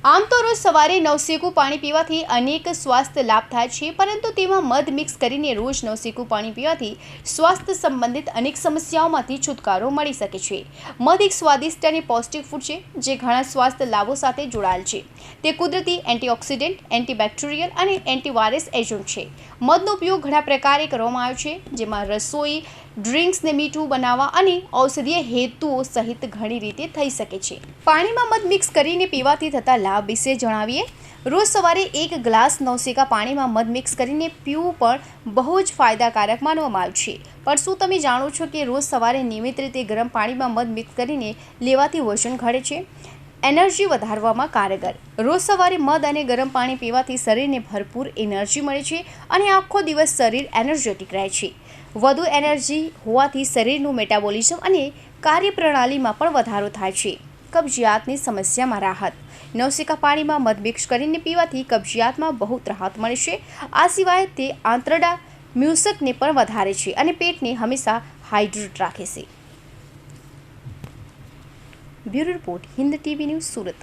આમ તો રોજ સવારે નવશેકું પાણી પીવાથી અનેક સ્વાસ્થ્ય લાભ થાય છે, પરંતુ તેમાં મધ મિક્સ કરીને રોજ નવશેકું પાણી પીવાથી સ્વાસ્થ્ય સંબંધિત અનેક સમસ્યાઓમાંથી છુટકારો મળી શકે છે। મધ એક સ્વાદિષ્ટ અને પૌષ્ટિક ફૂડ છે જે ઘણા સ્વાસ્થ્ય લાભો સાથે જોડાયેલ છે। તે કુદરતી એન્ટીઓક્સિડન્ટ, એન્ટીબેક્ટેરિયલ અને એન્ટીવાયરસ એજન્ટ છે। મધનો ઉપયોગ ઘણા પ્રકારે કરવામાં આવ્યો છે, જેમાં રસોઈ, ડ્રિંક્સને મીઠું બનાવવા અને ઔષધીય હેતુઓ સહિત ઘણી રીતે થઈ શકે છે। પાણીમાં મધ મિક્સ કરીને પીવાથી થતા લાભ વિશે જણાવીએ। રોજ સવારે 1 ગ્લાસ નવશેકા પાણીમાં મધ મિક્સ કરીને પીવું પણ બહુ જ ફાયદાકારક માનવામાં આવે છે। પણ શું તમે જાણો છો કે રોજ સવારે નિયમિત રીતે ગરમ પાણીમાં મધ મિક્સ કરીને લેવાથી વજન ઘટે છે? એનર્જી વધારવામાં કારગર। રોજ સવારે મધ અને ગરમ પાણી પીવાથી શરીરને ભરપૂર એનર્જી મળે છે અને આખો દિવસ શરીર એનર્જેટિક રહે છે। વધુ એનર્જી હોવાથી શરીરનું મેટાબોલિઝમ અને કાર્યપ્રણાલીમાં પણ વધારો થાય છે। કબજિયાતની સમસ્યામાં રાહત। નવશેકા પાણીમાં મધ મિક્સ કરીને પીવાથી કબજિયાતમાં બહુ રાહત મળે છે। આ સિવાય તે આંતરડા મ્યુસકને પણ વધારે છે અને પેટને હંમેશા હાઇડ્રેટ રાખે છે। Bureau report, Hind TV news, Surat.